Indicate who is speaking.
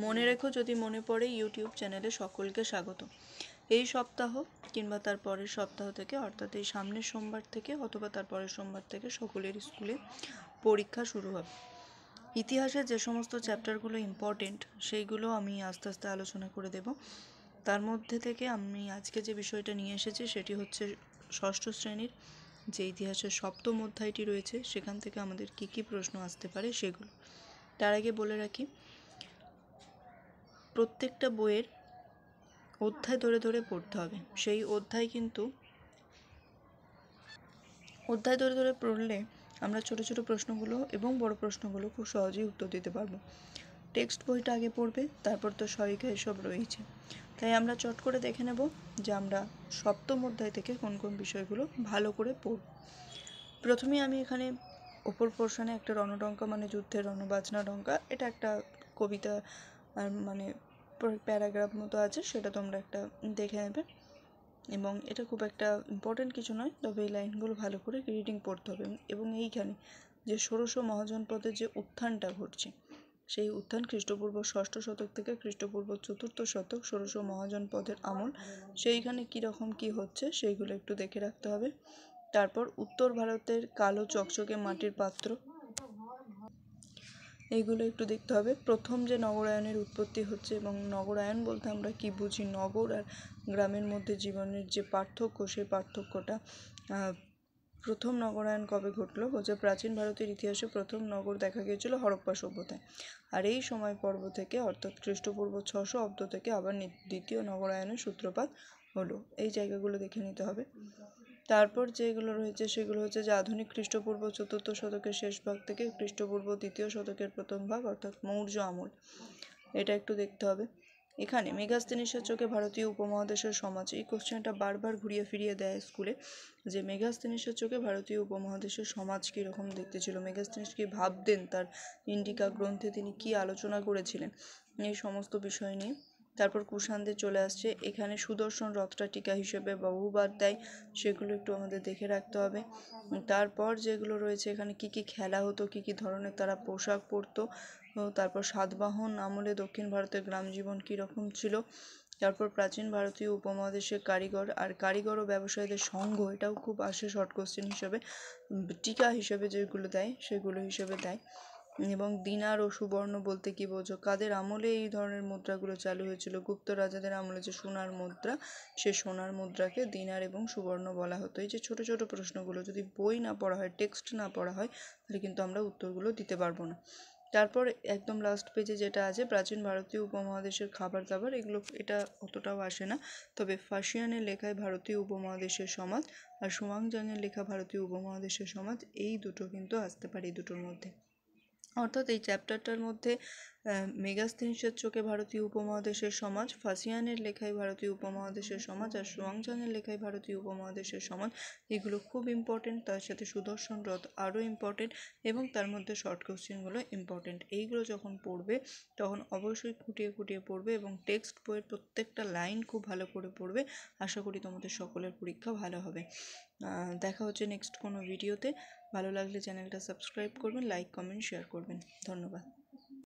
Speaker 1: মনে রেখো, যদি মনে পড়ে ইউটিউব চ্যানেলে সকলকে স্বাগত। এই সপ্তাহ কিংবা তার পরের সপ্তাহ থেকে, অর্থাৎ এই সামনের সোমবার থেকে অথবা তার পরের সোমবার থেকে সকলের স্কুলে পরীক্ষা শুরু হবে। ইতিহাসের যে সমস্ত চ্যাপ্টারগুলো ইম্পর্টেন্ট সেইগুলো আমি আস্তে আস্তে আলোচনা করে দেব। তার মধ্যে থেকে আমি আজকে যে বিষয়টা নিয়ে এসেছি সেটি হচ্ছে ষষ্ঠ শ্রেণীর যে ইতিহাসের সপ্তম অধ্যায়টি রয়েছে সেখান থেকে আমাদের কী কী প্রশ্ন আসতে পারে সেগুলো। তার আগে বলে রাখি, প্রত্যেকটা বইয়ের অধ্যায় ধরে ধরে পড়তে হবে। সেই অধ্যায় কিন্তু অধ্যায় ধরে ধরে পড়লে আমরা ছোট ছোট প্রশ্নগুলো এবং বড় প্রশ্নগুলো খুব সহজেই উত্তর দিতে পারবো। টেক্সট বইটা আগে পড়বে, তারপর তো সহায়িকা এসব রয়েছে। তাই আমরা চট করে দেখে নেব যে আমরা সপ্তম অধ্যায় থেকে কোন কোন বিষয়গুলো ভালো করে পড়ব। প্রথমেই আমি এখানে ওপর পোর্শনে একটা রণডঙ্কা মানে যুদ্ধের রণবাজনা ডঙ্কা, এটা একটা কবিতা মানে প্যারাগ্রাফ মতো আছে, সেটা তোমরা একটা দেখে নেবে। এবং এটা খুব একটা ইম্পর্টেন্ট কিছু নয়, তবে এই লাইনগুলো ভালো করে রিডিং পড়তে হবে। এবং এইখানে যে ষোড়শ মহাজনপদের যে উত্থানটা ঘটছে, সেই উত্থান খ্রিস্টপূর্ব ষষ্ঠ শতক থেকে খ্রিস্টপূর্ব চতুর্থ শতক ষোড়শ মহাজনপদের আমল, সেইখানে কীরকম কী হচ্ছে সেইগুলো একটু দেখে রাখতে হবে। তারপর উত্তর ভারতের কালো চকচকে মাটির পাত্র, এইগুলো একটু দেখতে হবে। প্রথম যে নগরায়নের উৎপত্তি হচ্ছে, এবং নগরায়ন বলতে আমরা কি বুঝি, নগর আর গ্রামের মধ্যে জীবনের যে পার্থক্য, সেই পার্থক্যটা। প্রথম নগরায়ন কবে ঘটলো? বলছে প্রাচীন ভারতের ইতিহাসে প্রথম নগর দেখা গিয়েছিল হরপ্পা সভ্যতায়। আর এই সময় পর্ব থেকে, অর্থাৎ খ্রিস্টপূর্ব 600 অব্দ থেকে আবার দ্বিতীয় নগরায়নের সূত্রপাত হলো। এই জায়গাগুলো দেখে নিতে হবে। তারপর যেগুলো রয়েছে সেগুলো হচ্ছে যে আধুনিক খ্রিস্টপূর্ব চতুর্থ শতকের শেষ ভাগ থেকে খ্রিস্টপূর্ব তৃতীয় শতকের প্রথম ভাগ, অর্থাৎ মৌর্য আমল, এটা একটু দেখতে হবে। এখানে মেগাস্তিনিসের চোখে ভারতীয় উপমহাদেশের সমাজ, এই কোশ্চেনটা বারবার ঘুরিয়ে ফিরিয়ে দেয় স্কুলে, যে মেগাস্তিনিসের চোখে ভারতীয় উপমহাদেশের সমাজ কীরকম দেখতে ছিল, মেগাস্তিনিস কী ভাবতেন, তার ইন্ডিকা গ্রন্থে তিনি কি আলোচনা করেছিলেন, এই সমস্ত বিষয় নিয়ে। তারপর কুষাণদের চলে আসছে, এখানে সুদর্শন রথটা টিকা হিসেবে বহুবার দেয়, সেগুলো একটু আমাদের দেখে রাখতে হবে। তারপর যেগুলো রয়েছে এখানে কি কি খেলা হতো, কি কি ধরনের তারা পোশাক পরতো। তারপর সাতবাহন আমলে দক্ষিণ ভারতের গ্রাম জীবন কীরকম ছিল। তারপর প্রাচীন ভারতীয় উপমহাদেশের কারিগর আর কারিগর ও ব্যবসায়ীদের সংঘ, এটাও খুব আসে শর্ট কোশ্চেন হিসেবে, টিকা হিসেবে যেগুলো দেয় সেগুলো হিসেবে দেয়। এবং দিনার ও সুবর্ণ বলতে কি বোঝো, কাদের আমলে এই ধরনের মুদ্রাগুলো চালু হয়েছিল? গুপ্ত রাজাদের আমলে যে সোনার মুদ্রা, সে সোনার মুদ্রাকে দিনার এবং সুবর্ণ বলা হতো। এই যে ছোট ছোট প্রশ্নগুলো যদি বই না পড়া হয়, টেক্সট না পড়া হয়, তাহলে কিন্তু আমরা উত্তরগুলো দিতে পারবো না। তারপর একদম লাস্ট পেজে যেটা আছে প্রাচীন ভারতীয় উপমহাদেশের খাবার দাবার, এগুলো এটা অতটাও আসে না। তবে ফাসিয়ানের লেখায় ভারতীয় উপমহাদেশের সমাজ আর সুয়াংজাংয়ের লেখা ভারতীয় উপমহাদেশের সমাজ, এই দুটো কিন্তু আসতে পারে এই দুটোর মধ্যে। অর্থাৎ এই চ্যাপ্টারটার মধ্যে মেগাস্তিনিসের চোখে ভারতীয় উপমহাদেশের সমাজ, ফাসিয়ানের লেখায় ভারতীয় উপমহাদেশের সমাজ আর সুয়াংজাংয়ের লেখায় ভারতীয় উপমহাদেশের সমাজ, এগুলো খুব ইম্পর্টেন্ট। তার সাথে সুদর্শন রথ আরও ইম্পর্টেন্ট, এবং তার মধ্যে শর্ট কোশ্চেনগুলো ইম্পর্টেন্ট। এইগুলো যখন পড়বে তখন অবশ্যই খুঁটিয়ে খুঁটিয়ে পড়বে এবং টেক্সট বইয়ের প্রত্যেকটা লাইন খুব ভালো করে পড়বে। আশা করি তোমাদের সকলের পরীক্ষা ভালো হবে। দেখা হচ্ছে নেক্সট কোনো ভিডিওতে। ভালো লাগলে চ্যানেলটা সাবস্ক্রাইব করবেন, লাইক কমেন্ট শেয়ার করবেন। ধন্যবাদ।